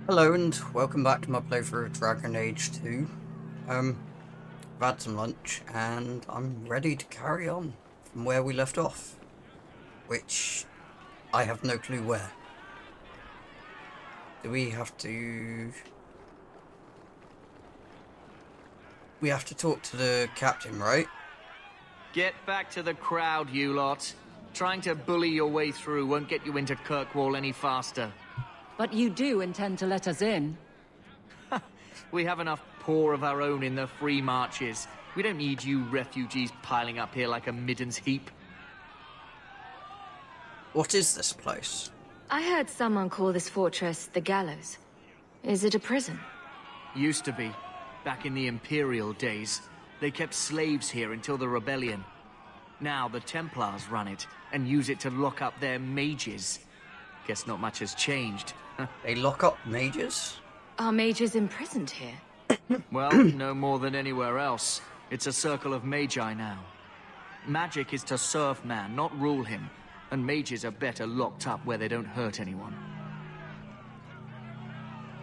Hello and welcome back to my playthrough of Dragon Age 2. I've had some lunch and I'm ready to carry on from where we left off. Which, I have no clue where. Do we have to... We have to talk to the captain, right? Get back to the crowd, you lot. Trying to bully your way through won't get you into Kirkwall any faster. But you do intend to let us in. We have enough poor of our own in the free marches. We don't need you refugees piling up here like a middens heap. What is this place? I heard someone call this fortress the Gallows. Is it a prison? Used to be. Back in the Imperial days. They kept slaves here until the rebellion. Now the Templars run it, and use it to lock up their mages. Guess not much has changed. They lock up mages? Are mages imprisoned here? Well, no more than anywhere else. It's a circle of magi now. Magic is to serve man, not rule him. And mages are better locked up where they don't hurt anyone.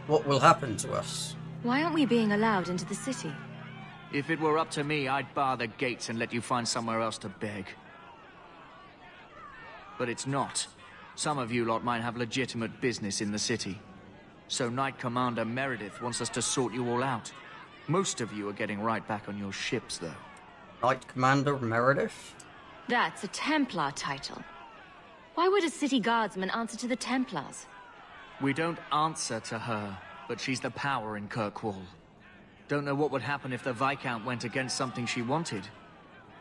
What will happen to us? Why aren't we being allowed into the city? If it were up to me, I'd bar the gates and let you find somewhere else to beg. But it's not. Some of you lot might have legitimate business in the city. So Knight Commander Meredith wants us to sort you all out. Most of you are getting right back on your ships, though. Knight Commander Meredith? That's a Templar title. Why would a city guardsman answer to the Templars? We don't answer to her, but she's the power in Kirkwall. Don't know what would happen if the Viscount went against something she wanted,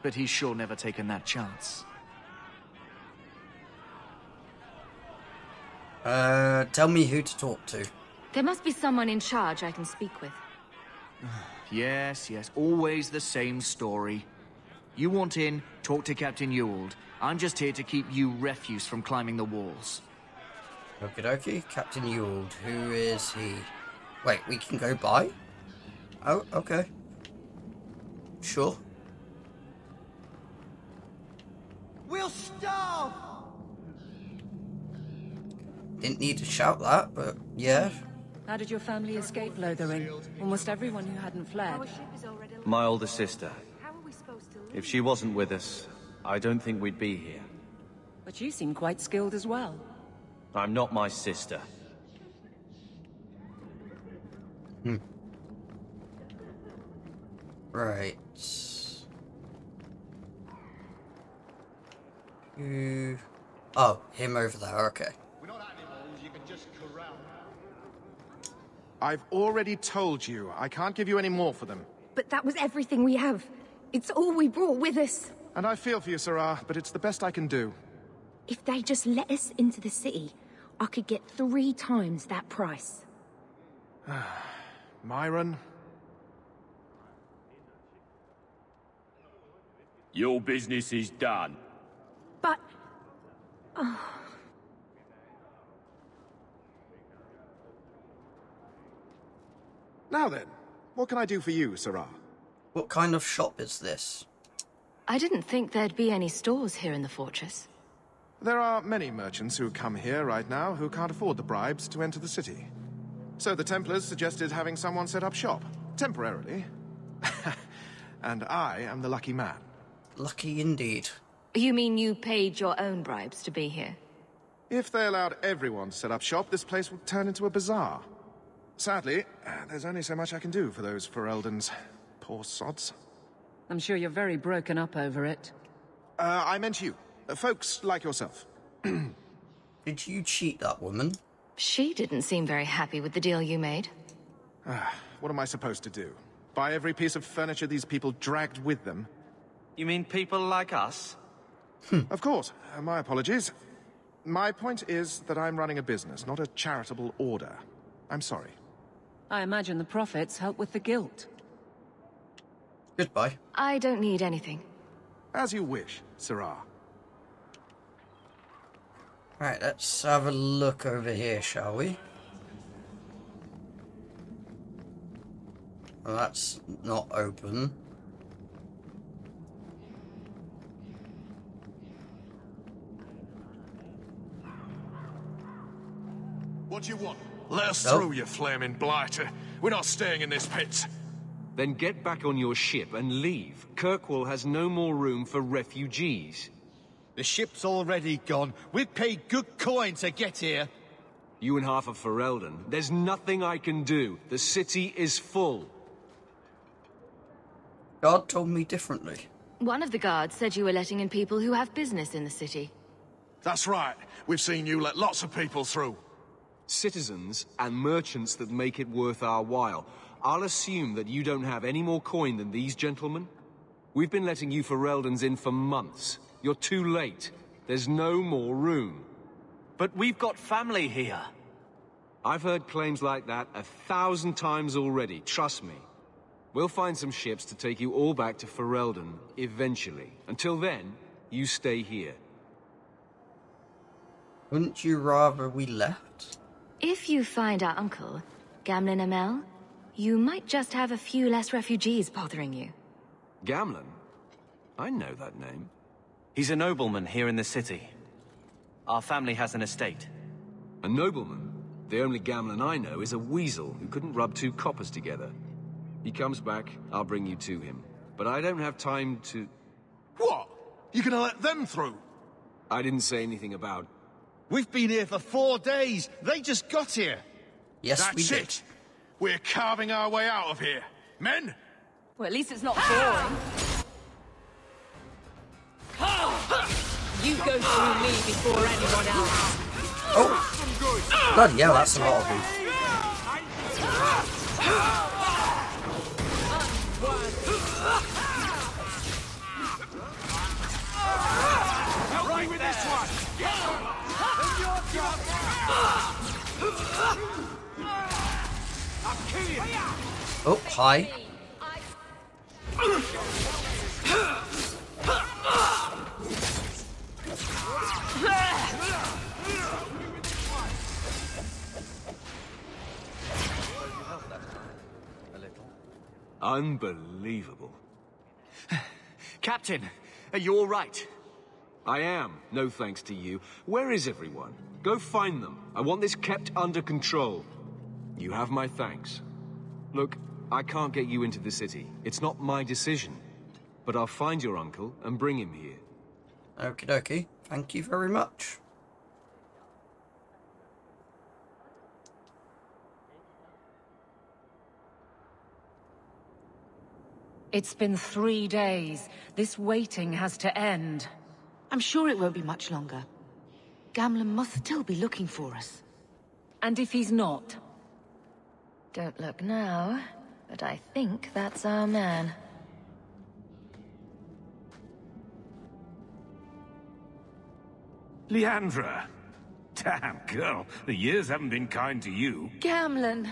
but he's sure never taken that chance. Tell me who to talk to. There must be someone in charge I can speak with. Yes, always the same story. You want in, talk to Captain Ewald. I'm just here to keep you refuse from climbing the walls. Okie dokie, Captain Ewald. Who is he? Wait, we can go by? Oh, okay. Sure. We'll starve! Didn't need to shout that, but yeah. How did your family escape Lothering? Almost everyone who hadn't fled. My older sister. If she wasn't with us, I don't think we'd be here. But you seem quite skilled as well. I'm not my sister. Right. Who... Oh, him over there, okay. I've already told you, I can't give you any more for them. But that was everything we have. It's all we brought with us. And I feel for you, Sarah, but it's the best I can do. If they just let us into the city, I could get 3 times that price. Myron? Your business is done. But... Now then, what can I do for you, Sarah? What kind of shop is this? I didn't think there'd be any stores here in the fortress. There are many merchants who come here right now who can't afford the bribes to enter the city. So the Templars suggested having someone set up shop, temporarily. And I am the lucky man. Lucky indeed. You mean you paid your own bribes to be here? If they allowed everyone to set up shop, this place would turn into a bazaar. Sadly, there's only so much I can do for those Fereldans. Poor sods. I'm sure you're very broken up over it. I meant you. Folks like yourself. Did you cheat that woman? She didn't seem very happy with the deal you made. What am I supposed to do? Buy every piece of furniture these people dragged with them? You mean people like us? Of course. My apologies. My point is that I'm running a business, not a charitable order. I'm sorry. I imagine the profits help with the guilt. Goodbye. I don't need anything. As you wish, Sarah. Right, let's have a look over here, shall we? Well, that's not open. What do you want? Let us through, you flaming blighter. We're not staying in this pit. Then get back on your ship and leave. Kirkwall has no more room for refugees. The ship's already gone. We've paid good coin to get here. You and half of Ferelden. There's nothing I can do. The city is full. God told me differently. One of the guards said you were letting in people who have business in the city. That's right. We've seen you let lots of people through. Citizens and merchants that make it worth our while. I'll assume that you don't have any more coin than these gentlemen. We've been letting you Fereldans in for months. You're too late. There's no more room. But we've got family here. I've heard claims like that 1,000 times already, trust me. We'll find some ships to take you all back to Ferelden, eventually. Until then, you stay here. Wouldn't you rather we left? If you find our uncle, Gamlen Amell, you might just have a few less refugees bothering you. Gamlen? I know that name. He's a nobleman here in the city. Our family has an estate. A nobleman? The only Gamlen I know is a weasel who couldn't rub 2 coppers together. He comes back, I'll bring you to him. But I don't have time to... What? You gonna let them through? I didn't say anything about... We've been here for 4 days. They just got here. Yes, we That's did. it. We're carving our way out of here. Men? Well, at least it's not boring. You go through me before anyone else. Oh! Bloody hell, that's a lot of them. Help me with this one. I'll kill you. Oh, hi. Unbelievable. Captain, are you all right? I am, no thanks to you. Where is everyone? Go find them. I want this kept under control. You have my thanks. Look, I can't get you into the city. It's not my decision. But I'll find your uncle and bring him here. Okie dokie. Thank you very much. It's been 3 days. This waiting has to end. I'm sure it won't be much longer. Gamlen must still be looking for us. And if he's not? Don't look now, but I think that's our man. Leandra. Damn, girl. The years haven't been kind to you. Gamlen!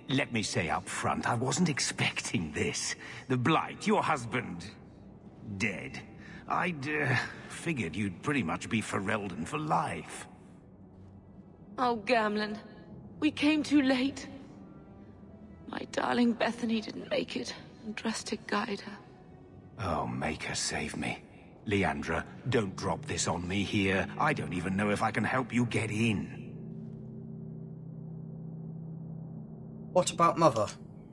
Let me say up front, I wasn't expecting this. The Blight, your husband, dead. I'd figured you'd pretty much be Ferelden for life. Oh, Gamlen. We came too late. My darling Bethany didn't make it, and Drastic guide her. Oh, make her save me. Leandra, don't drop this on me here. I don't even know if I can help you get in. What about Mother?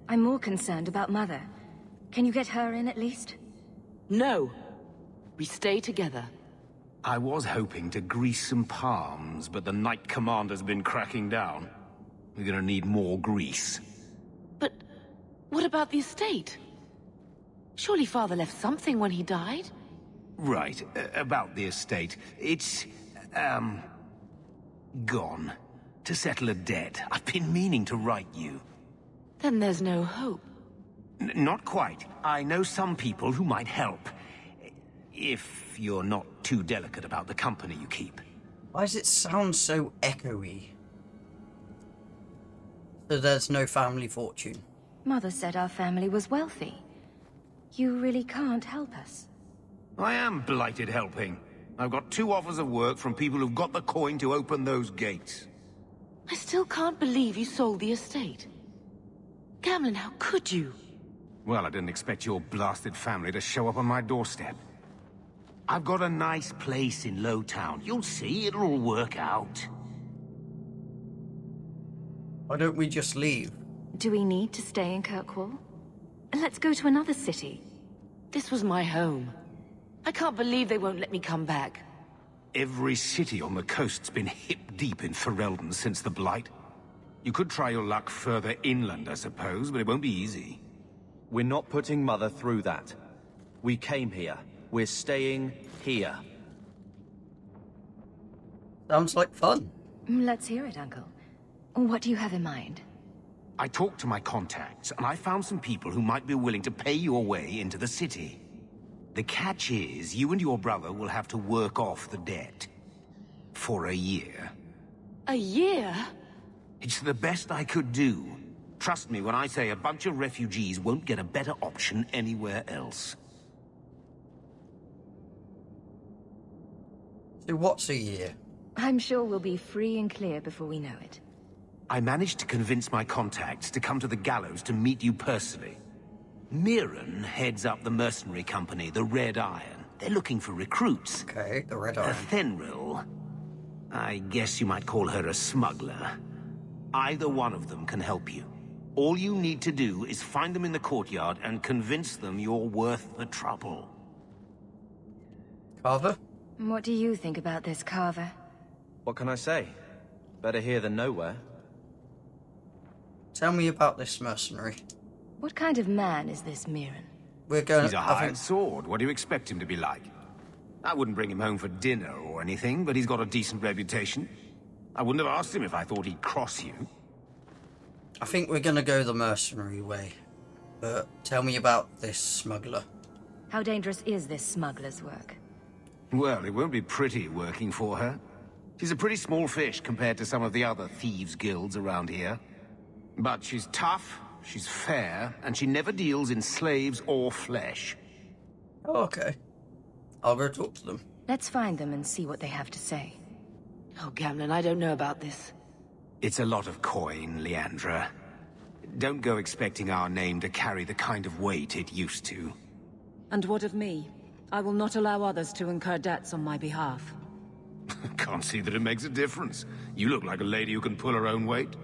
I'm more concerned about Mother. Can you get her in at least? No. We stay together. I was hoping to grease some palms, but the Knight Commander's been cracking down. We're gonna need more grease. But what about the estate? Surely Father left something when he died? Right, about the estate. It's, gone. To settle a debt. I've been meaning to write you. Then there's no hope. Not quite. I know some people who might help. If you're not too delicate about the company you keep. Why does it sound so echoey? So there's no family fortune. Mother said our family was wealthy. You really can't help us. I am blighted helping. I've got 2 offers of work from people who've got the coin to open those gates. I still can't believe you sold the estate. Gamlen, how could you? Well, I didn't expect your blasted family to show up on my doorstep. I've got a nice place in Lowtown. You'll see, it'll all work out. Why don't we just leave? Do we need to stay in Kirkwall? Let's go to another city. This was my home. I can't believe they won't let me come back. Every city on the coast's been hip-deep in Ferelden since the Blight. You could try your luck further inland, I suppose, but it won't be easy. We're not putting Mother through that. We came here. We're staying here. Sounds like fun. Let's hear it, Uncle. What do you have in mind? I talked to my contacts, and I found some people who might be willing to pay your way into the city. The catch is, you and your brother will have to work off the debt. For a year. A year? It's the best I could do. Trust me when I say a bunch of refugees won't get a better option anywhere else. So what's a year? I'm sure we'll be free and clear before we know it. I managed to convince my contacts to come to the gallows to meet you personally. Mirren heads up the mercenary company, the Red Iron. They're looking for recruits. Okay, the Red Iron. Fenrir. I guess you might call her a smuggler. Either one of them can help you. All you need to do is find them in the courtyard and convince them you're worth the trouble. Carver? What do you think about this, Carver? What can I say? Better here than nowhere. Tell me about this mercenary. What kind of man is this Mirren? We're going. He's a hired sword. What do you expect him to be like? I wouldn't bring him home for dinner or anything, but he's got a decent reputation. I wouldn't have asked him if I thought he'd cross you. I think we're gonna go the mercenary way. But tell me about this smuggler. How dangerous is this smuggler's work? Well, it won't be pretty working for her. She's a pretty small fish compared to some of the other thieves' guilds around here. But she's tough, she's fair, and she never deals in slaves or flesh. Oh, okay. I'll go talk to them. Let's find them and see what they have to say. Oh, Gamlen, I don't know about this. It's a lot of coin, Leandra. Don't go expecting our name to carry the kind of weight it used to. And what of me? I will not allow others to incur debts on my behalf. Can't see that it makes a difference. You look like a lady who can pull her own weight.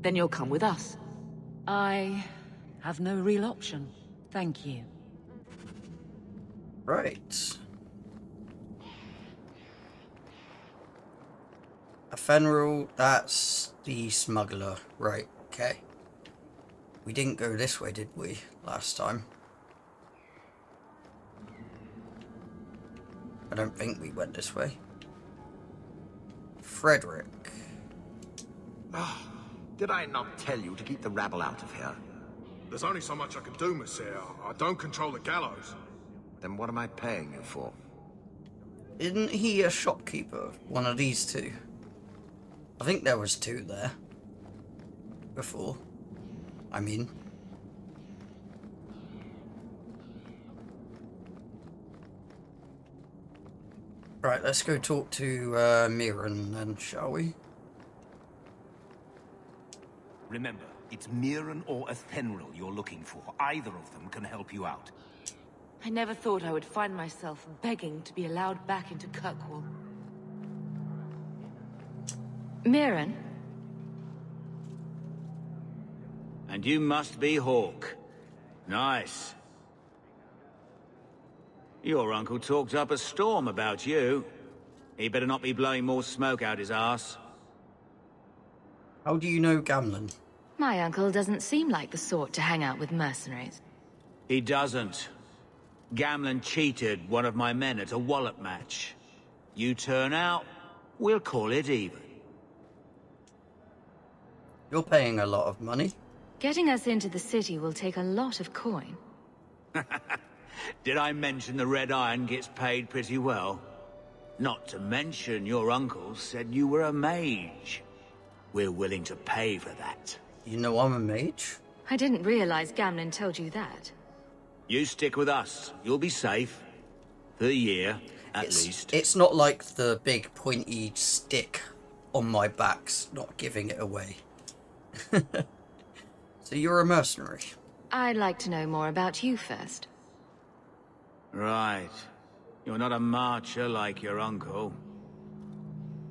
Then you'll come with us. I have no real option. Thank you. Right. A Fenrir, that's the smuggler. Right, okay. We didn't go this way, did we, last time? I don't think we went this way. Frederick. Did I not tell you to keep the rabble out of here? There's only so much I can do, Monsieur. I don't control the gallows. Then what am I paying you for? Isn't he a shopkeeper? One of these two? I think there was two there. Before. I mean. Right, let's go talk to Mirren then, shall we? Remember, it's Mirren or Athenril you're looking for. Either of them can help you out. I never thought I would find myself begging to be allowed back into Kirkwall. Mirren? And you must be Hawke. Nice. Your uncle talked up a storm about you. He better not be blowing more smoke out his arse. How do you know Gamlen? My uncle doesn't seem like the sort to hang out with mercenaries. He doesn't. Gamlen cheated one of my men at a wallop match. You turn out, we'll call it even. You're paying a lot of money. Getting us into the city will take a lot of coin. Did I mention the Red Iron gets paid pretty well? Not to mention your uncle said you were a mage. We're willing to pay for that. You know I'm a mage? I didn't realize Gamlen told you that. You stick with us. You'll be safe. For a year, at least. It's not like the big pointy stick on my back's not giving it away. So you're a mercenary? I'd like to know more about you first. Right. You're not a marcher like your uncle.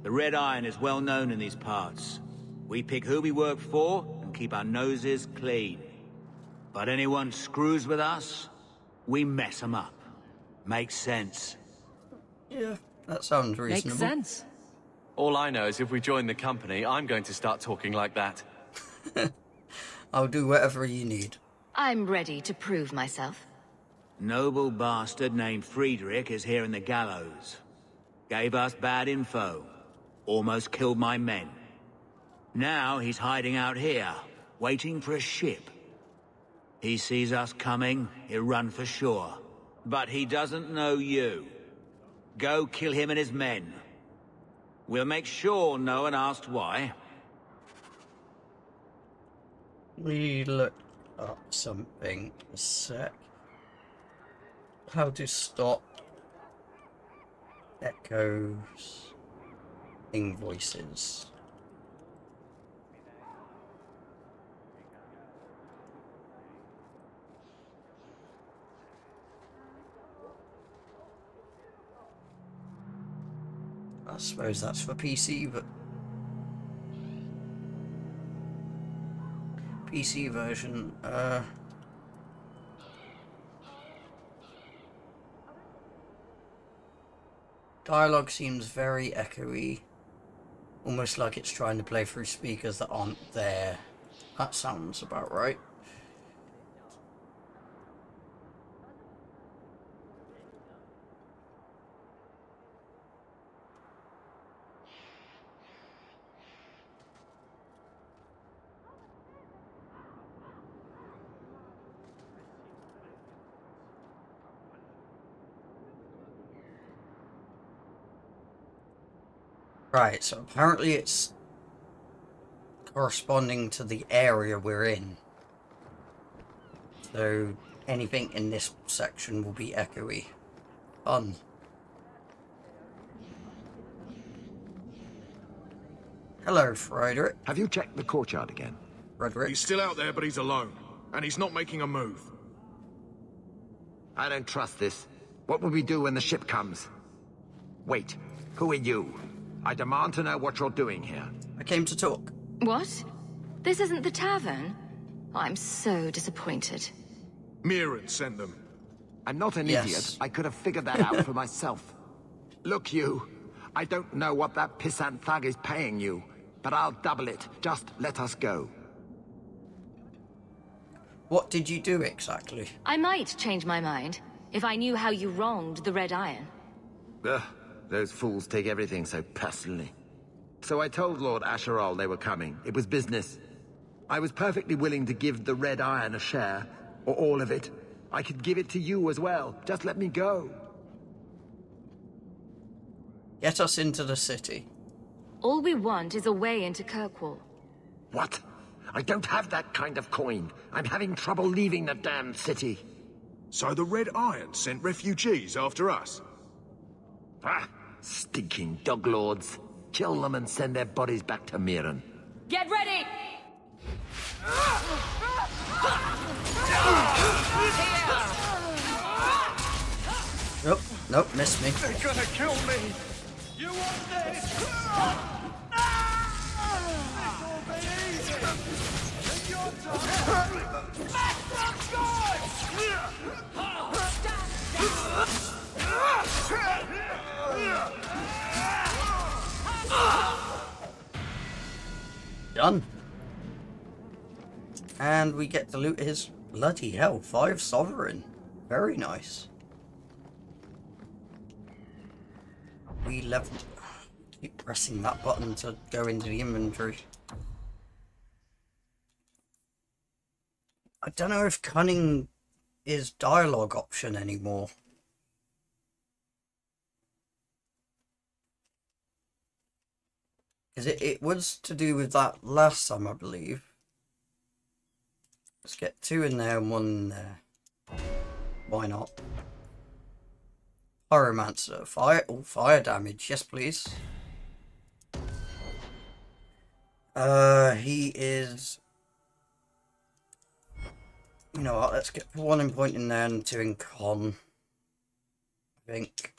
The Red Iron is well known in these parts. We pick who we work for and keep our noses clean. But anyone screws with us, we mess them up. Makes sense. Yeah, that sounds reasonable. Makes sense. All I know is if we join the company, I'm going to start talking like that. I'll do whatever you need. I'm ready to prove myself. Noble bastard named Friedrich is here in the gallows. Gave us bad info. Almost killed my men. Now he's hiding out here, waiting for a ship. He sees us coming, he'll run for shore. But he doesn't know you. Go kill him and his men. We'll make sure no one asks why. We looked up something a sec. How to stop echoes, invoices. I suppose that's for PC, but PC version, dialogue seems very echoey, almost like it's trying to play through speakers that aren't there. That sounds about right. Right, so apparently it's corresponding to the area we're in. So anything in this section will be echoey. Fun. Hello, Friedrich. Have you checked the courtyard again? Frederick. He's still out there, but he's alone. And he's not making a move. I don't trust this. What will we do when the ship comes? Wait, who are you? I demand to know what you're doing here. I came to talk. What? This isn't the tavern? I'm so disappointed. Mirren sent them. I'm not an idiot. I could have figured that out for myself. Look, you. I don't know what that pissant thug is paying you, but I'll double it. Just let us go. What did you do exactly? I might change my mind if I knew how you wronged the Red Iron. Ugh, those fools take everything so personally. So I told Lord Asheral they were coming. It was business. I was perfectly willing to give the Red Iron a share, or all of it. I could give it to you as well. Just let me go. Get us into the city. All we want is a way into Kirkwall. What? I don't have that kind of coin. I'm having trouble leaving the damned city. So the Red Iron sent refugees after us? Ah, stinking dog lords. Kill them and send their bodies back to Mirren. Get ready! Nope, nope, missed me. They're gonna kill me! You want this? This'll be easy! Take your time! Smash Done. And we get to loot his bloody hell, 5 sovereign. Very nice. We leveled. Keep pressing that button to go into the inventory. I don't know if cunning is dialogue option anymore. Because it was to do with that last time, I believe. Let's get 2 in there and 1 in there. Why not? Pyromancer. Fire. Oh, fire damage. Yes, please. He is... You know what? Let's get 1 in point in there and 2 in con. think.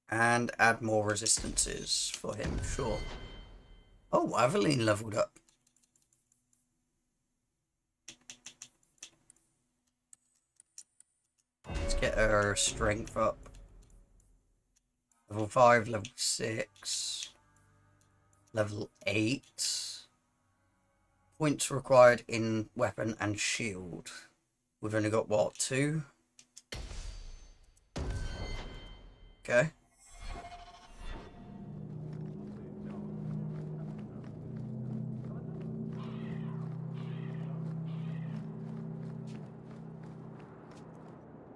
And add more resistances for him, sure. Oh, Aveline leveled up. Let's get her strength up. Level 5, level 6, level 8. Points required in weapon and shield. We've only got, what, 2? Okay.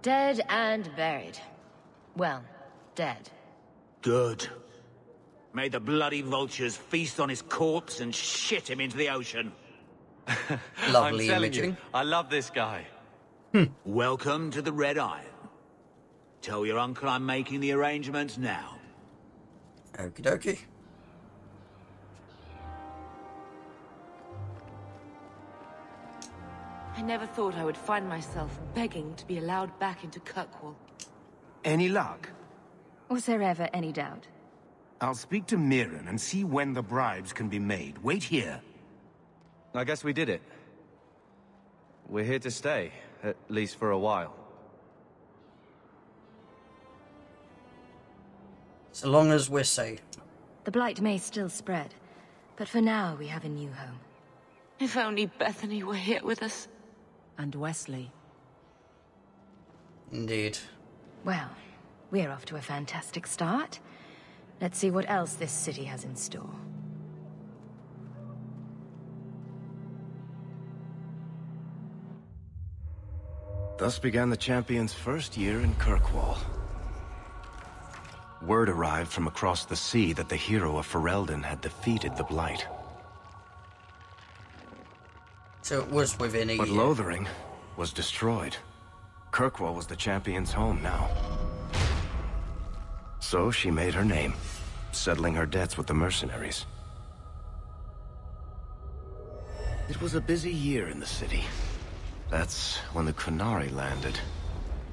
Dead and buried. Well, dead. Good. May the bloody vultures feast on his corpse and shit him into the ocean. Lovely I'm telling imaging. you, I love this guy. Welcome to the Red Iron. Tell your uncle I'm making the arrangements now. Okie dokie. I never thought I would find myself begging to be allowed back into Kirkwall. Any luck? Was there ever any doubt? I'll speak to Mirren and see when the bribes can be made. Wait here. I guess we did it. We're here to stay, at least for a while. So long as we're safe. The blight may still spread, but for now we have a new home. If only Bethany were here with us. And Wesley. Indeed. Well, we're off to a fantastic start. Let's see what else this city has in store. Thus began the Champion's first year in Kirkwall. Word arrived from across the sea that the hero of Ferelden had defeated the Blight. So it was within a year. But Lothering was destroyed. Kirkwall was the Champion's home now. So she made her name, settling her debts with the mercenaries. It was a busy year in the city. That's when the Qunari landed.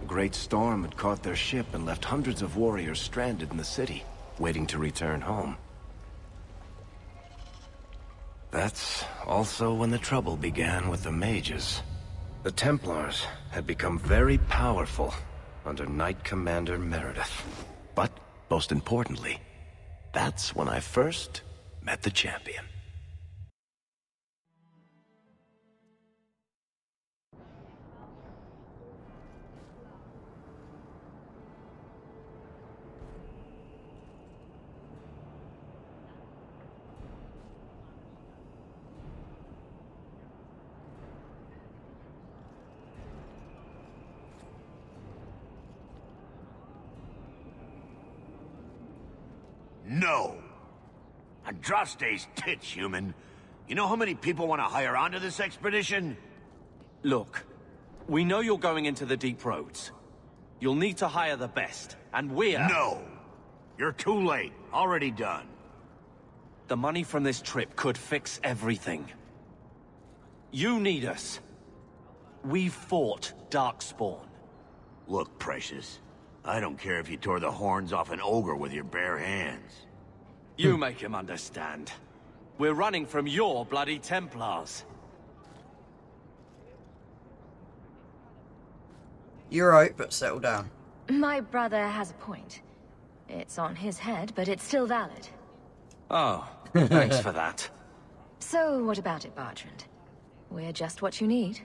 A great storm had caught their ship and left hundreds of warriors stranded in the city, waiting to return home. That's also when the trouble began with the mages. The Templars had become very powerful under Knight Commander Meredith. But, most importantly, that's when I first met the Champion. No! Andraste's tits, human. You know how many people want to hire onto this expedition? Look, we know you're going into the deep roads. You'll need to hire the best, and we're... No! You're too late. Already done. The money from this trip could fix everything. You need us. We fought Darkspawn. Look, Precious. I don't care if you tore the horns off an ogre with your bare hands. You make him understand. We're running from your bloody Templars. You're right, but settle down. My brother has a point. It's on his head, but it's still valid. Oh, thanks for that. So, what about it, Bertrand? We're just what you need.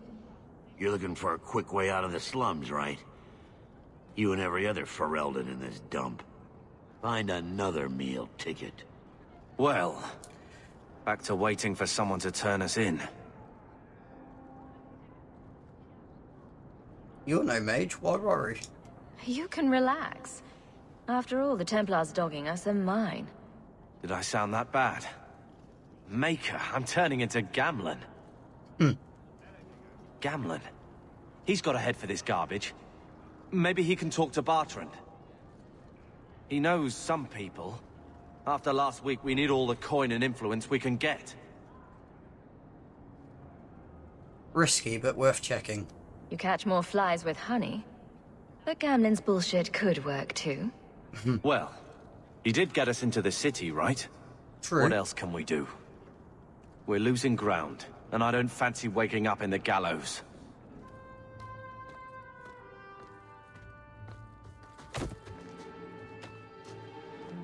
You're looking for a quick way out of the slums, right? You and every other Ferelden in this dump. Find another meal ticket. Well, back to waiting for someone to turn us in. You're no mage, why worry? You can relax. After all, the Templars dogging us are mine. Did I sound that bad? Maker, I'm turning into Gamlen. Gamlen? He's got a head for this garbage. Maybe he can talk to Bertrand. He knows some people. After last week, we need all the coin and influence we can get. Risky, but worth checking. You catch more flies with honey. But Gamlen's bullshit could work too. Well, he did get us into the city, right? True. What else can we do? We're losing ground, and I don't fancy waking up in the gallows.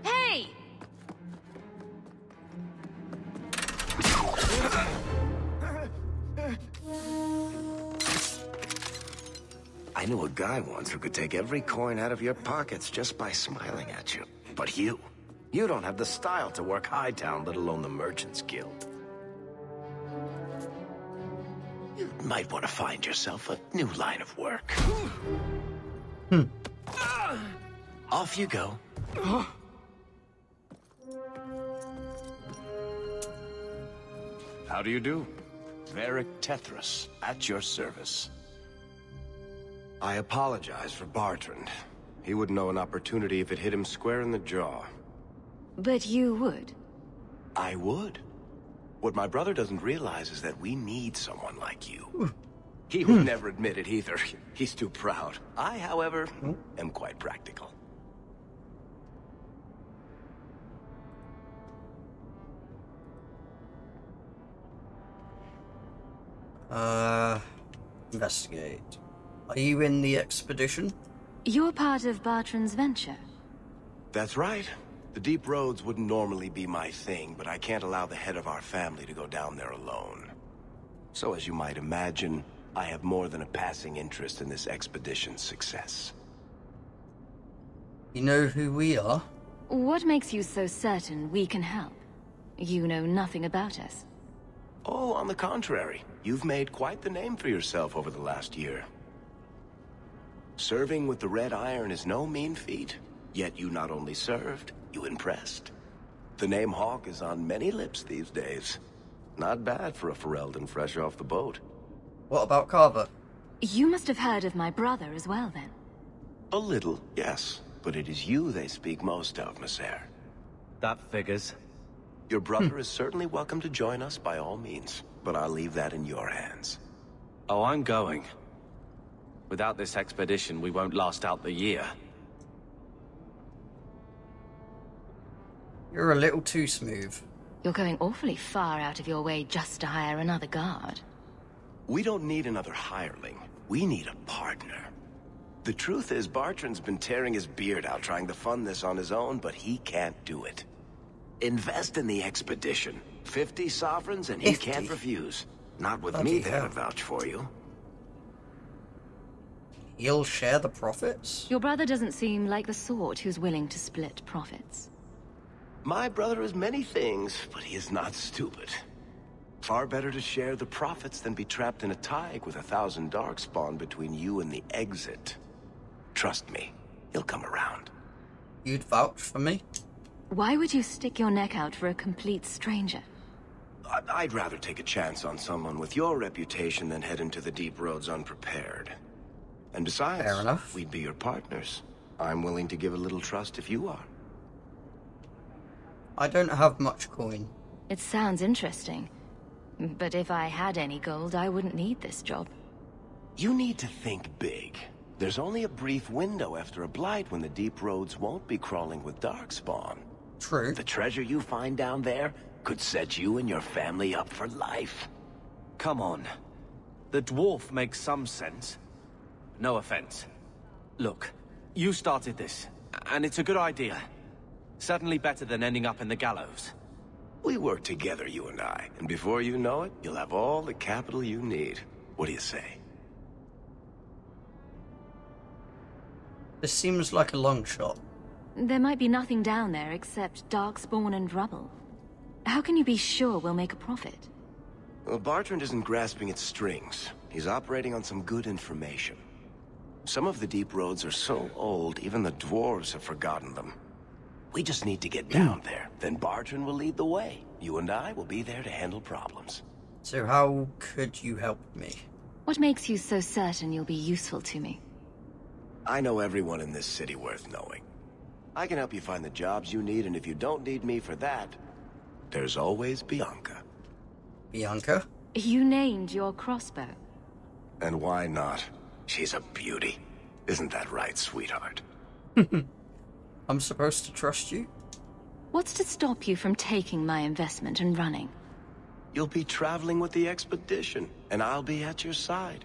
Hey! I knew a guy once who could take every coin out of your pockets just by smiling at you. But you don't have the style to work Hightown, let alone the Merchants Guild. You might want to find yourself a new line of work. Off you go. How do you do? Varric Tethras, at your service. I apologize for Bartrand. He wouldn't know an opportunity if it hit him square in the jaw. But you would. I would. What my brother doesn't realize is that we need someone like you. He would never admit it either. He's too proud. I, however, am quite practical. Investigate. Are you in the expedition? You're part of Bartrand's venture. That's right. The deep roads wouldn't normally be my thing, but I can't allow the head of our family to go down there alone. So as you might imagine, I have more than a passing interest in this expedition's success. You know who we are? What makes you so certain we can help? You know nothing about us. Oh, on the contrary. You've made quite the name for yourself over the last year. Serving with the Red Iron is no mean feat. Yet you not only served, you impressed. The name Hawke is on many lips these days. Not bad for a Ferelden fresh off the boat. What about Carver? You must have heard of my brother as well, then. A little, yes. But it is you they speak most of, Messere. That figures. Your brother is certainly welcome to join us by all means, but I'll leave that in your hands. Oh, I'm going. Without this expedition, we won't last out the year. You're a little too smooth. You're going awfully far out of your way just to hire another guard. We don't need another hireling. We need a partner. The truth is, Bartrand's been tearing his beard out trying to fund this on his own, but he can't do it. Invest in the expedition. 50 sovereigns and he 50? Can't refuse. Not with Bloody me there to hell. vouch for you. You'll share the profits? Your brother doesn't seem like the sort who's willing to split profits. My brother is many things, but he is not stupid. Far better to share the profits than be trapped in a tide with 1,000 Darkspawn between you and the exit. Trust me, he'll come around. You'd vouch for me? Why would you stick your neck out for a complete stranger? I'd rather take a chance on someone with your reputation than head into the deep roads unprepared. And besides, Fair enough. We'd be your partners. I'm willing to give a little trust if you are. I don't have much coin. It sounds interesting. But if I had any gold, I wouldn't need this job. You need to think big. There's only a brief window after a blight when the deep roads won't be crawling with Darkspawn. True. The treasure you find down there could set you and your family up for life. Come on. The dwarf makes some sense. No offense. Look, you started this, and it's a good idea. Certainly better than ending up in the gallows. We work together, you and I, and before you know it, you'll have all the capital you need. What do you say? This seems like a long shot. There might be nothing down there except darkspawn and rubble. How can you be sure we'll make a profit? Well, Bartrand isn't grasping at strings. He's operating on some good information. Some of the deep roads are so old, even the dwarves have forgotten them. We just need to get down there. Then Bartrand will lead the way. You and I will be there to handle problems. So how could you help me? What makes you so certain you'll be useful to me? I know everyone in this city worth knowing. I can help you find the jobs you need, and if you don't need me for that, there's always Bianca. Bianca? You named your crossbow. And why not? She's a beauty. Isn't that right, sweetheart? I'm supposed to trust you? What's to stop you from taking my investment and running? You'll be traveling with the expedition, and I'll be at your side.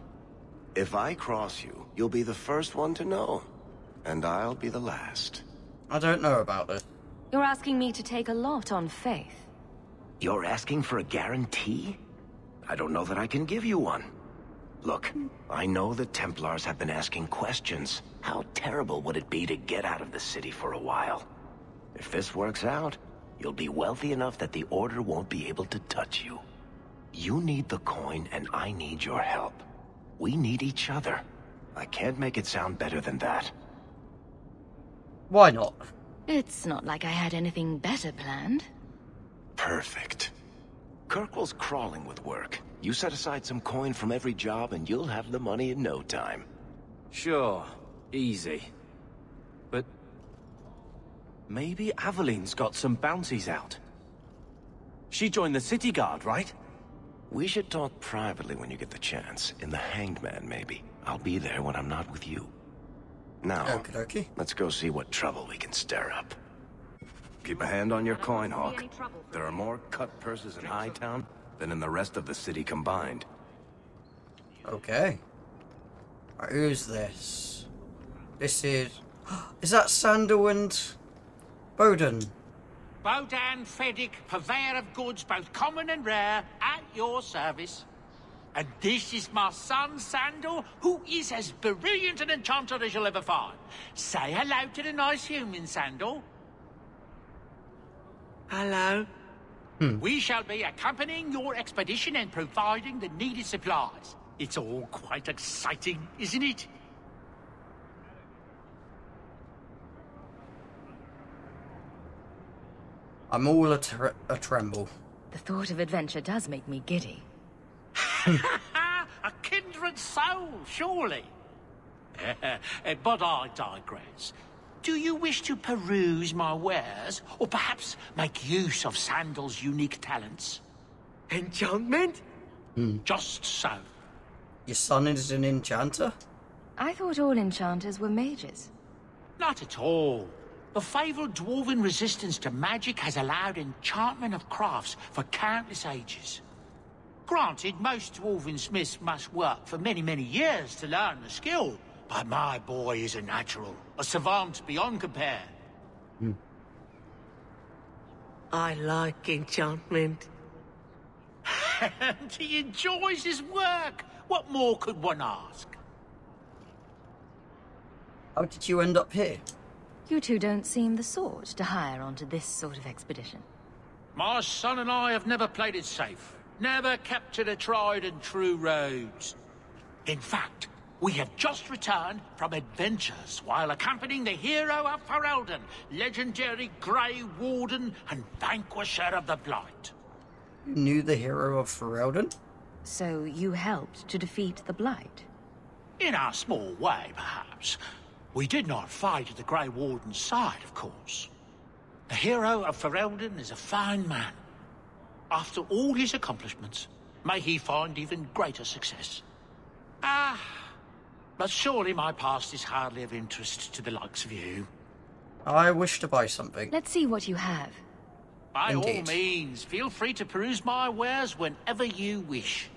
If I cross you, you'll be the first one to know, and I'll be the last. I don't know about this. You're asking me to take a lot on faith. You're asking for a guarantee? I don't know that I can give you one. Look, I know the Templars have been asking questions. How terrible would it be to get out of the city for a while? If this works out, you'll be wealthy enough that the Order won't be able to touch you. You need the coin, and I need your help. We need each other. I can't make it sound better than that. Why not? It's not like I had anything better planned. Perfect. Kirkwall's crawling with work. You set aside some coin from every job and you'll have the money in no time. Sure. Easy. But... maybe Aveline's got some bounties out. She joined the City Guard, right? We should talk privately when you get the chance. In the Hanged Man, maybe. I'll be there when I'm not with you. Now, Okie-dokie. Let's go see what trouble we can stir up. Keep a hand on your coin, Hawk. There are more cut purses in Hightown than in the rest of the city combined. Okay. Right, who's this? This is... Is that Sandal and... Bowden? Bodan Feddick, purveyor of goods both common and rare, at your service. And this is my son, Sandal, who is as brilliant an enchanter as you'll ever find. Say hello to the nice human, Sandal. Hello. We shall be accompanying your expedition and providing the needed supplies. It's all quite exciting, isn't it? I'm all a tremble. The thought of adventure does make me giddy. A kindred soul, surely. But I digress. Do you wish to peruse my wares, or perhaps make use of Sandal's unique talents? Enchantment? Just so. Your son is an enchanter? I thought all enchanters were mages. Not at all. The fabled dwarven resistance to magic has allowed enchantment of crafts for countless ages. Granted, most dwarven smiths must work for many, many years to learn the skill, but my boy is a natural, a savant beyond compare. I like enchantment. And he enjoys his work. What more could one ask? How did you end up here? You two don't seem the sort to hire onto this sort of expedition. My son and I have never played it safe. Never kept to the tried and true roads. In fact, we have just returned from adventures while accompanying the hero of Ferelden, legendary Grey Warden and vanquisher of the Blight. You knew the hero of Ferelden? So you helped to defeat the Blight? In our small way, perhaps. We did not fight at the Grey Warden's side, of course. The hero of Ferelden is a fine man. After all his accomplishments, may he find even greater success. But surely my past is hardly of interest to the likes of you. I wish to buy something. Let's see what you have. By all Indeed. means, feel free to peruse my wares whenever you wish.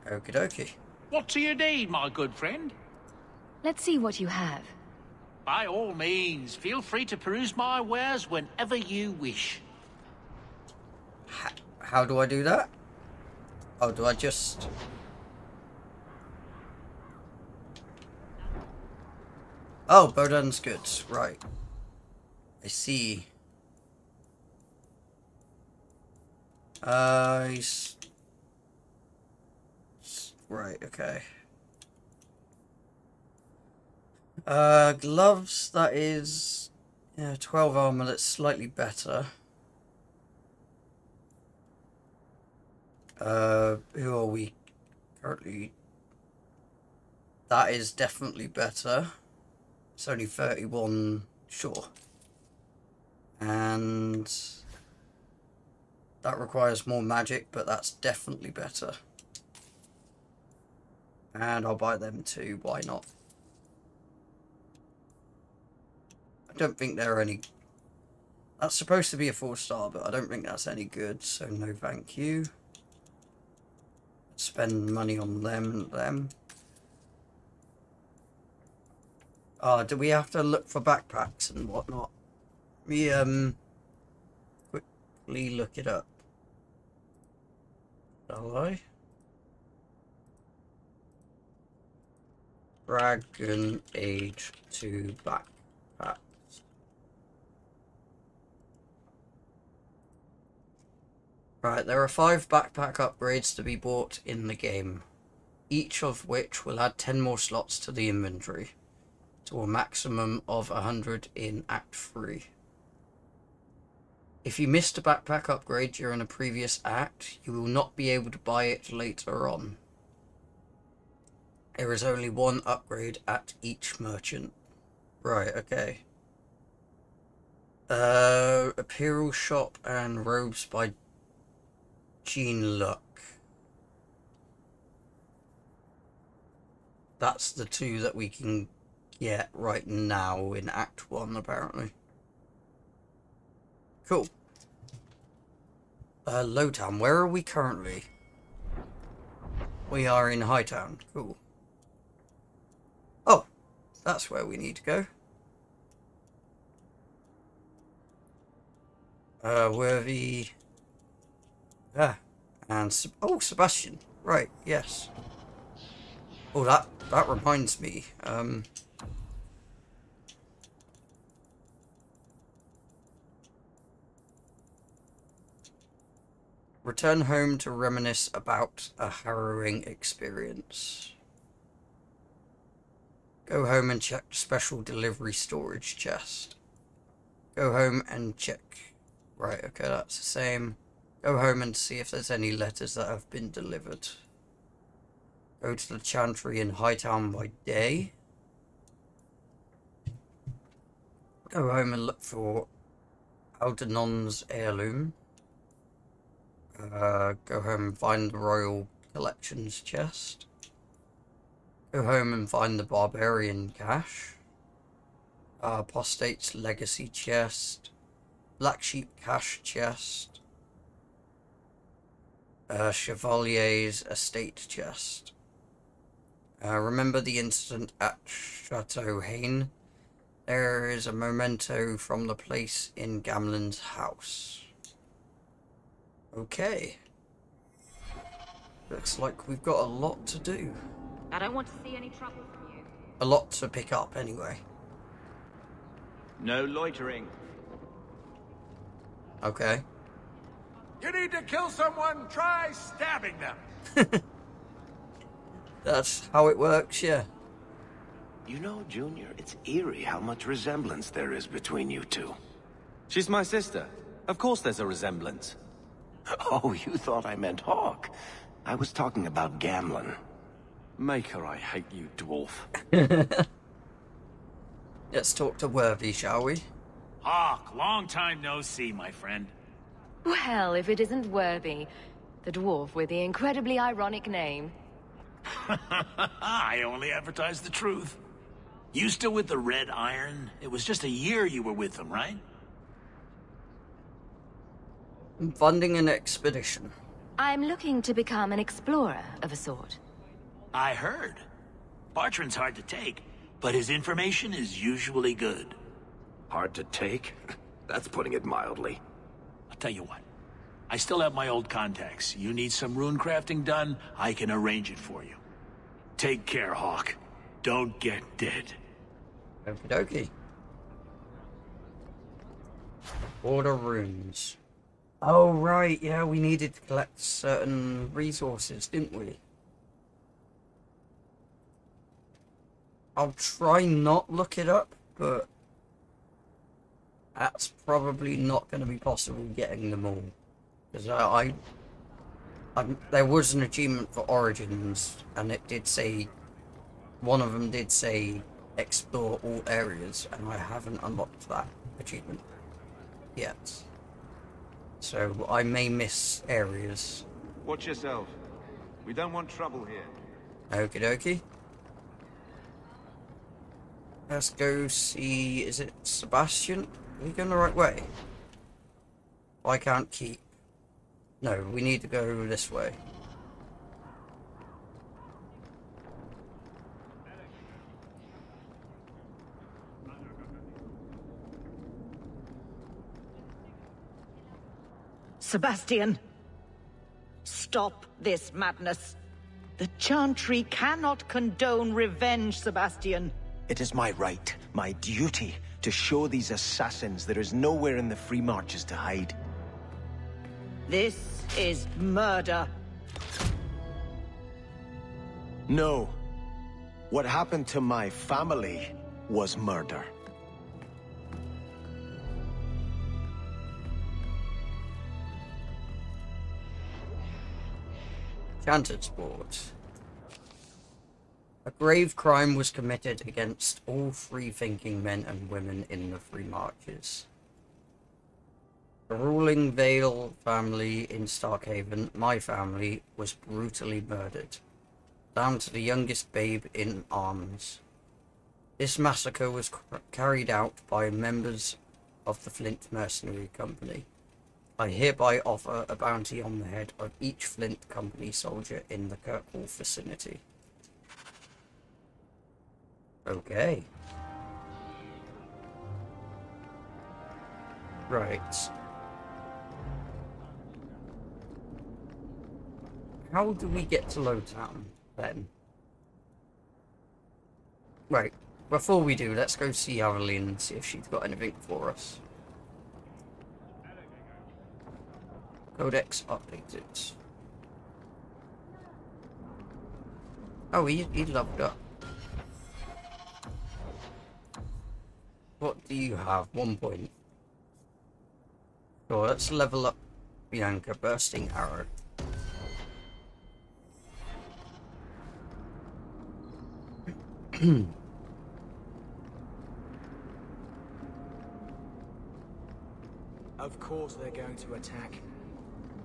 Okie dokie. What do you need, my good friend? Let's see what you have. By all means, feel free to peruse my wares whenever you wish. How do I do that? Oh, do I just... Oh, Bowden's goods. Right. I see. Right, okay. Gloves, that is... Yeah, 12 armor, that's slightly better. Who are we currently? That is definitely better. It's only 31, sure. And that requires more magic, but that's definitely better. And I'll buy them too, why not? I don't think they're any... That's supposed to be a 4-star, but I don't think that's any good, so no thank you. Spend money on them and them. Do we have to look for backpacks and whatnot? Let me, quickly look it up. Shall I? Dragon Age 2 backpacks. Right, there are 5 backpack upgrades to be bought in the game, each of which will add 10 more slots to the inventory, to a maximum of 100 in Act 3. If you missed a backpack upgrade during a previous act, you will not be able to buy it later on. There is only 1 upgrade at each merchant. Right, okay. Apparel Shop and Robes by Jean Luck. That's the 2 that we can get right now in Act 1, apparently. Cool. Lowtown, where are we currently? We are in Hightown. Cool. Oh, that's where we need to go. Worthy... and... Oh, Sebastian. Right, yes. Oh, that reminds me. Return home to reminisce about a harrowing experience. Go home and check the special delivery storage chest. Go home and check... Right, okay, that's the same. Go home and see if there's any letters that have been delivered. Go to the Chantry in Hightown by day. Go home and look for Aldenon's heirloom. Go home and find the Royal Collections chest. Go home and find the Barbarian cache. Apostate's Legacy chest. Black Sheep cache chest. Chevalier's estate chest. Remember the incident at Chateau Hain? There is a memento from the place in Gamlen's house. Okay. Looks like we've got a lot to do. I don't want to see any trouble from you. A lot to pick up, anyway. No loitering. Okay. You need to kill someone, try stabbing them. That's how it works, yeah. You know, Junior, it's eerie how much resemblance there is between you two. She's my sister. Of course there's a resemblance. Oh, you thought I meant Hawk. I was talking about Gamlen. Maker, I hate you, dwarf. Let's talk to Worthy, shall we? Hawk, long time no see, my friend. Well, if it isn't Worthy, the dwarf with the incredibly ironic name. I only advertise the truth. You still with the Red Iron? It was just a year you were with them, right? I'm funding an expedition. I'm looking to become an explorer of a sort. I heard. Bartrand's hard to take, but his information is usually good. Hard to take? That's putting it mildly. I'll tell you what. I still have my old contacts. You need some rune crafting done, I can arrange it for you. Take care, Hawk. Don't get dead. Okie dokie. Order runes. Oh, right, yeah, we needed to collect certain resources, didn't we? I'll try not look it up, but that's probably not going to be possible getting them all. Because there was an achievement for Origins, and it did say, one of them did say explore all areas, and I haven't unlocked that achievement yet. So I may miss areas. Watch yourself. We don't want trouble here. Okie dokie. Let's go see, is it Sebastian? Are we going the right way? I can't keep. No, we need to go this way. Sebastian! Stop this madness. The Chantry cannot condone revenge, Sebastian. It is my right, my duty, to show these assassins there is nowhere in the Free Marches to hide. This is murder. No. What happened to my family was murder. Chanted Sport. A grave crime was committed against all free-thinking men and women in the Free Marches. The ruling Vale family in Starkhaven, my family, was brutally murdered, down to the youngest babe in arms. This massacre was carried out by members of the Flint Mercenary Company. I hereby offer a bounty on the head of each Flint Company soldier in the Kirkwall vicinity. Okay. Right. How do we get to Lowtown, then? Right. Before we do, let's go see Aveline and see if she's got anything for us. Codex updated. Oh, he leveled up. What do you have? 1 point. So let's level up Bianca. Bursting Arrow. Of course they're going to attack.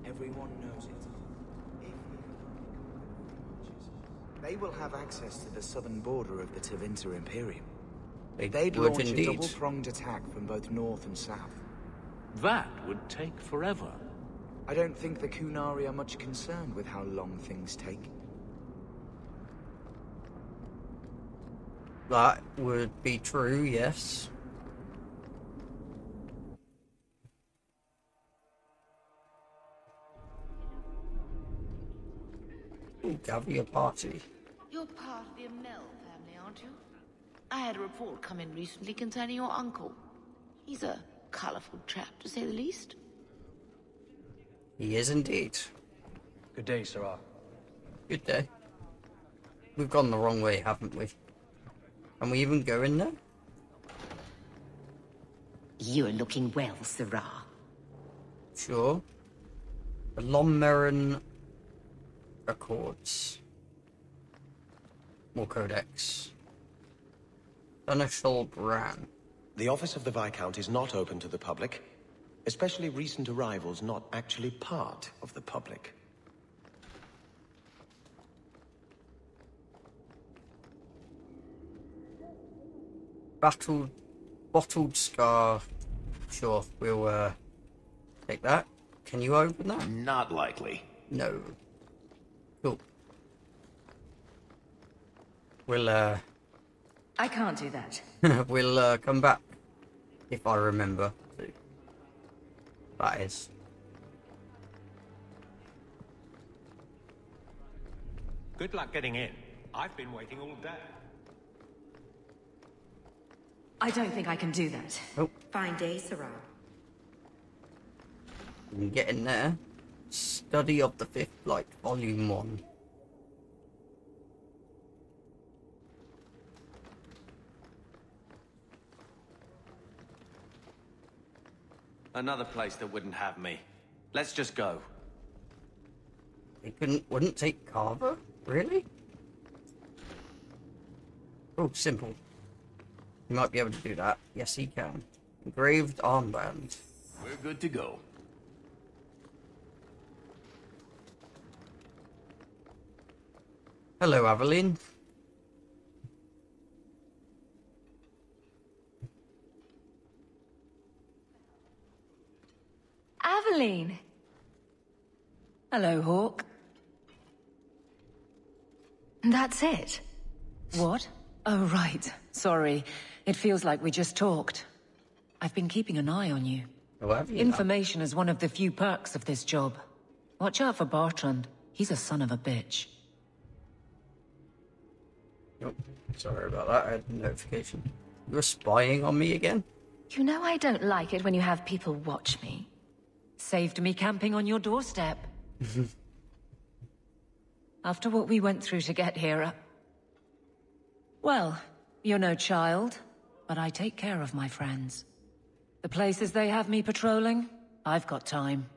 Everyone knows it. They will have access to the southern border of the Tevinter Imperium. They'd launch a double-pronged attack from both north and south. That would take forever. I don't think the Kunari are much concerned with how long things take. That would be true, yes. Ooh, gather a party. You're part of the Amell family, aren't you? I had a report come in recently concerning your uncle. He's a colourful chap, to say the least. He is indeed. Good day, Sarah. Good day. We've gone the wrong way, haven't we? Can we even go in there? You're looking well, Sarah. Sure. The Lommerin Accords. More Codex. Seneschal Bran. The office of the Viscount is not open to the public, especially recent arrivals not actually part of the public. Bottled Scar. Sure, we'll take that. Can you open that? Not likely. No. Cool. We'll I can't do that. we'll come back if I remember to. That is. Good luck getting in. I've been waiting all day. I don't think I can do that. Oh. Fine day, Sarah. We can get in there. Study of the Fifth Light, Volume 1. Another place that wouldn't have me. Let's just go. They wouldn't take Carver? Really? Oh, simple. He might be able to do that. Yes, he can. Engraved armband. We're good to go. Hello, Aveline. Aveline! Hello, Hawke. That's it? What? Oh, right. Sorry. It feels like we just talked. I've been keeping an eye on you. Oh, have you? Information is one of the few perks of this job. Watch out for Bartrand. He's a son of a bitch. Oh, sorry about that. I had a notification. You're spying on me again? You know I don't like it when you have people watch me. Saved me camping on your doorstep. After what we went through to get here, well, you're no child, but I take care of my friends. The places they have me patrolling, I've got time.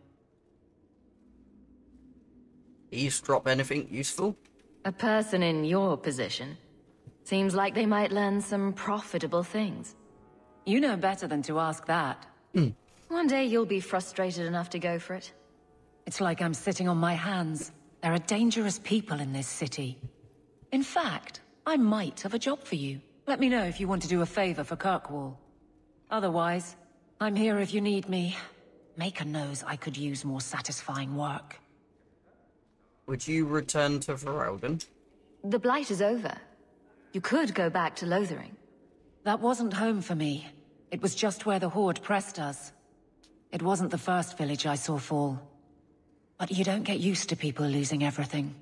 Eavesdrop anything useful? A person in your position. Seems like they might learn some profitable things. You know better than to ask that. One day you'll be frustrated enough to go for it. It's like I'm sitting on my hands. There are dangerous people in this city. In fact, I might have a job for you. Let me know if you want to do a favor for Kirkwall. Otherwise, I'm here if you need me. Maker knows I could use more satisfying work. Would you return to Ferelden? The Blight is over. You could go back to Lothering. That wasn't home for me. It was just where the Horde pressed us. It wasn't the first village I saw fall. But you don't get used to people losing everything.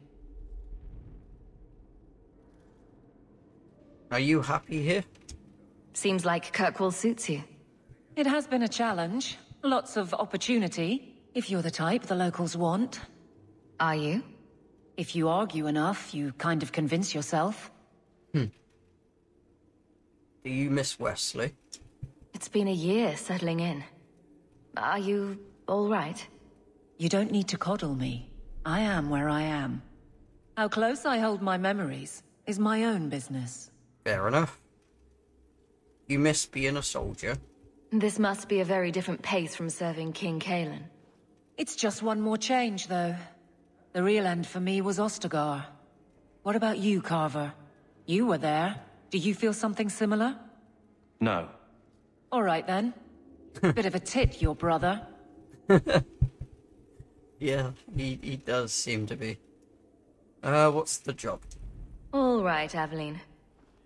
Are you happy here? Seems like Kirkwall suits you. It has been a challenge. Lots of opportunity, if you're the type the locals want. Are you? If you argue enough, you kind of convince yourself. Do you miss Wesley? It's been a year settling in. Are you all right? You don't need to coddle me. I am where I am. How close I hold my memories is my own business. Fair enough. You miss being a soldier? This must be a very different pace from serving King Cailan. It's just one more change, though. The real end for me was Ostagar. What about you, Carver? You were there. Do you feel something similar? No. All right, then. Bit of a tit, your brother. Yeah, he does seem to be. What's the job? All right, Aveline.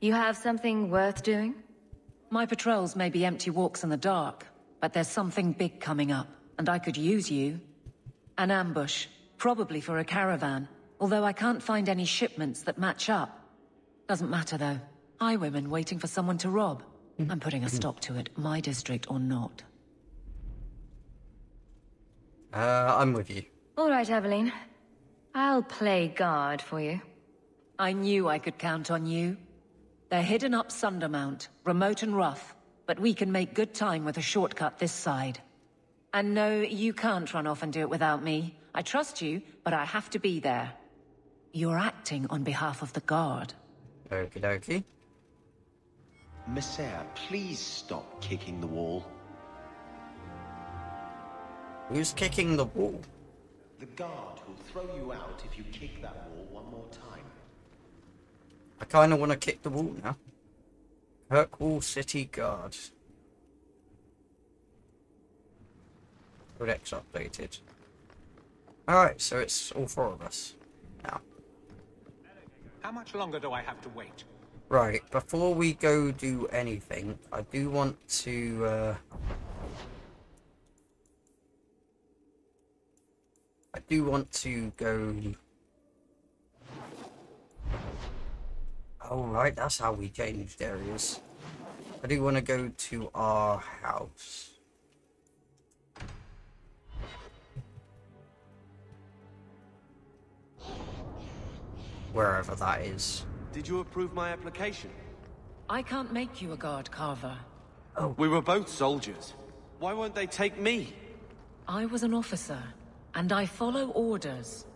You have something worth doing? My patrols may be empty walks in the dark, but there's something big coming up, and I could use you. An ambush, probably for a caravan, although I can't find any shipments that match up. Doesn't matter, though. Highwaymen waiting for someone to rob. I'm putting a stop to it, my district or not. I'm with you. All right, Aveline. I'll play guard for you. I knew I could count on you. They're hidden up Sundermount, remote and rough, but we can make good time with a shortcut this side. And no, you can't run off and do it without me. I trust you, but I have to be there. You're acting on behalf of the Guard. Okie dokie. Messiah, please stop kicking the wall. Who's kicking the wall? The Guard will throw you out if you kick that wall one more time. I kind of want to kick the wall now. Kirkwall City Guard. Codex updated. Alright, so it's all four of us now. How much longer do I have to wait? Right, before we go do anything, I do want to, go... Oh, right, that's how we changed areas. I do want to go to our house. Wherever that is. Did you approve my application? I can't make you a Guard, Carver. Oh. We were both soldiers. Why won't they take me? I was an officer, and I follow orders.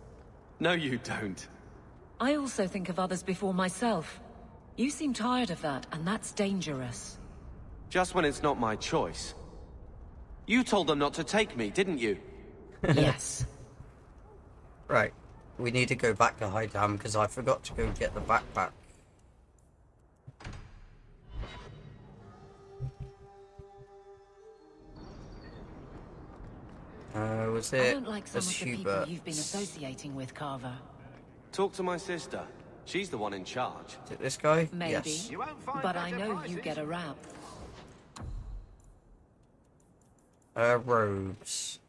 No, you don't. I also think of others before myself. You seem tired of that, and that's dangerous. Just when it's not my choice. You told them not to take me, didn't you? Yes. Right. We need to go back to High Dam because I forgot to go get the backpack. Was it I don't like some of the people you've been associating with, Carver. Talk to my sister. She's the one in charge. Is it this guy? Maybe. Yes. But I know you get around. Robes.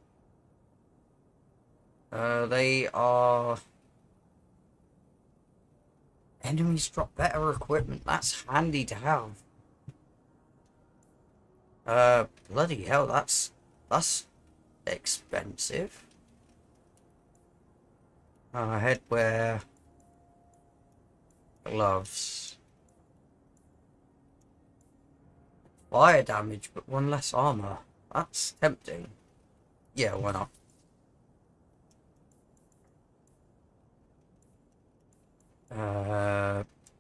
They are... Enemies drop better equipment. That's handy to have. Bloody hell, that's expensive. Headwear. Gloves. Fire damage, but one less armor. That's tempting. Yeah, why not?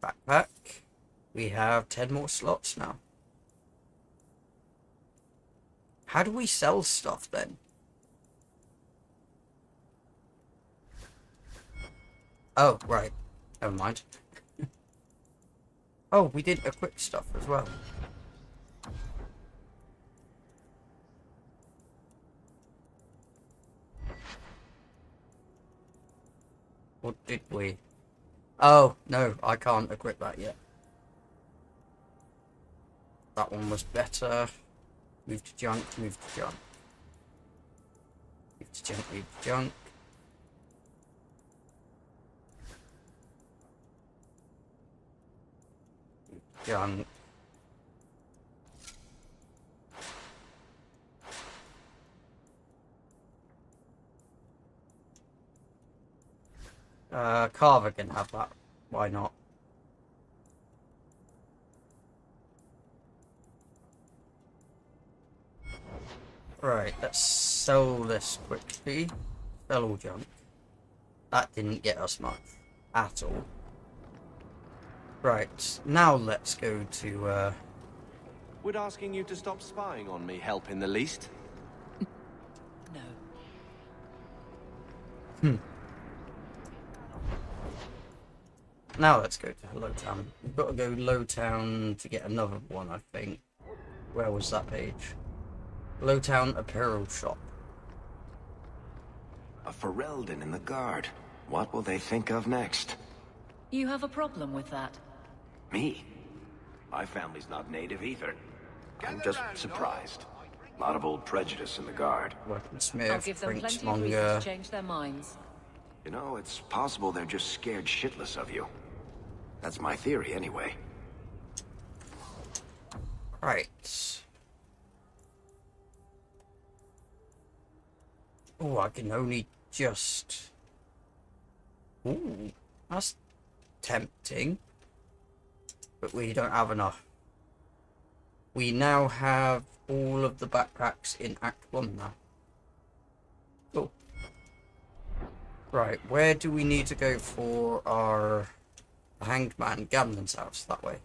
Backpack. We have 10 more slots now. How do we sell stuff then? Oh, right. Never mind. Oh, we did equip stuff as well. What did we? Oh, no, I can't equip that yet. That one was better. Move to junk, move to junk. Move to junk, move to junk. Move to junk. Carver can have that. Why not? Right, let's sell this quickly. Sell all junk. That didn't get us much at all. Right, now let's go to Would asking you to stop spying on me help in the least? No. Now let's go to Lowtown. We've got to go Lowtown to get another one, I think. Where was that page? Lowtown Apparel Shop. A Ferelden in the Guard. What will they think of next? You have a problem with that? Me? My family's not native either. I'm just surprised. A lot of old prejudice in the Guard. Weaponsmith, I'll give them plenty of reasons to change their minds. You know, it's possible they're just scared shitless of you. That's my theory, anyway. Right. Oh, I can only just... Ooh, that's tempting. But we don't have enough. We now have all of the backpacks in Act 1 now. Cool. Right, where do we need to go for our Hanged Man? Gamlen's house, that way.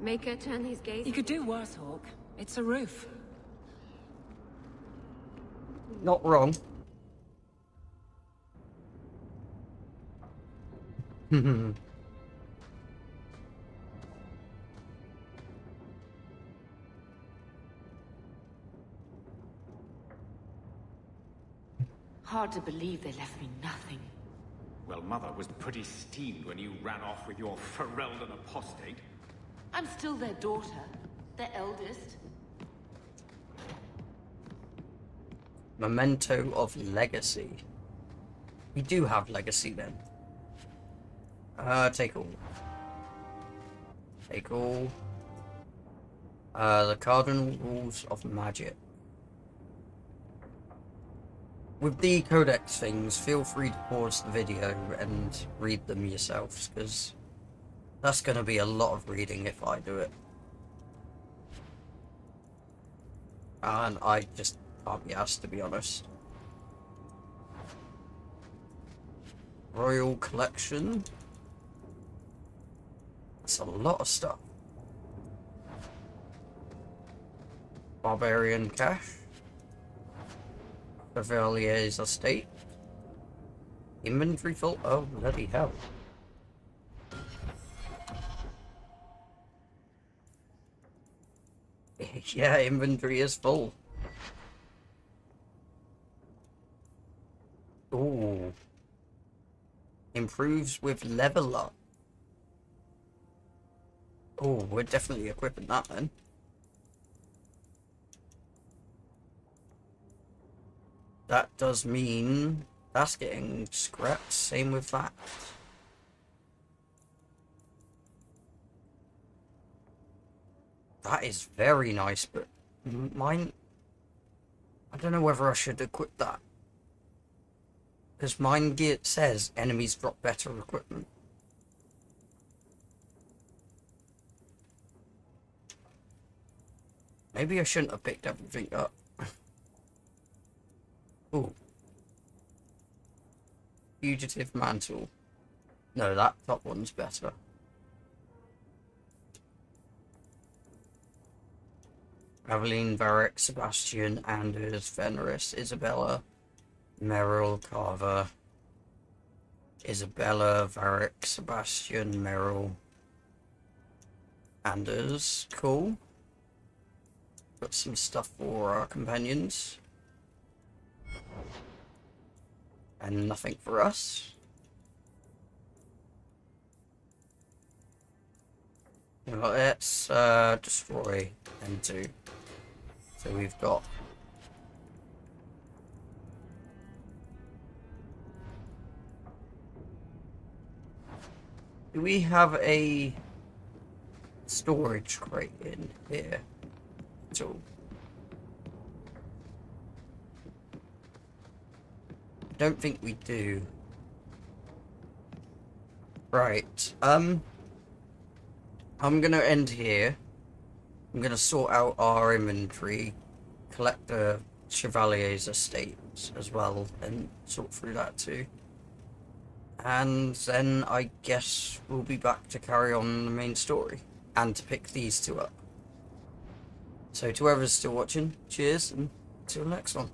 Make her turn these gates. You could do worse, Hawk. It's a roof. Not wrong. Hard to believe they left me nothing. Well, Mother was pretty steamed when you ran off with your Ferelden apostate. I'm still their daughter, their eldest. Memento of Legacy. We do have Legacy then. Take all. Take all. The Cardinal Rules of Magic. With the codex things, feel free to pause the video and read them yourselves, because that's going to be a lot of reading if I do it. And I just can't be asked, to be honest. Royal Collection. That's a lot of stuff. Barbarian Cache. Chevalier's Estate. Inventory full? Oh, bloody hell. Yeah, inventory is full. Ooh. Improves with level up. Oh, we're definitely equipping that then. That does mean that's getting scrapped. Same with that. That is very nice, but mine... I don't know whether I should equip that. Because mine gear says enemies drop better equipment. Maybe I shouldn't have picked everything up. Ooh. Fugitive Mantle. No, that top one's better. Aveline, Varric, Sebastian, Anders, Fenris, Isabella, Merrill, Carver, Isabella, Varric, Sebastian, Merrill, Anders. Cool. Got some stuff for our companions. And nothing for us. Well, let's destroy them too. So we've got do we have a storage crate in here at all? I don't think we do. Right, I'm gonna end here. I'm gonna sort out our inventory, collect the Chevalier's Estate as well, and sort through that too. And then I guess we'll be back to carry on the main story, and to pick these two up. So to whoever's still watching, cheers, and till next one.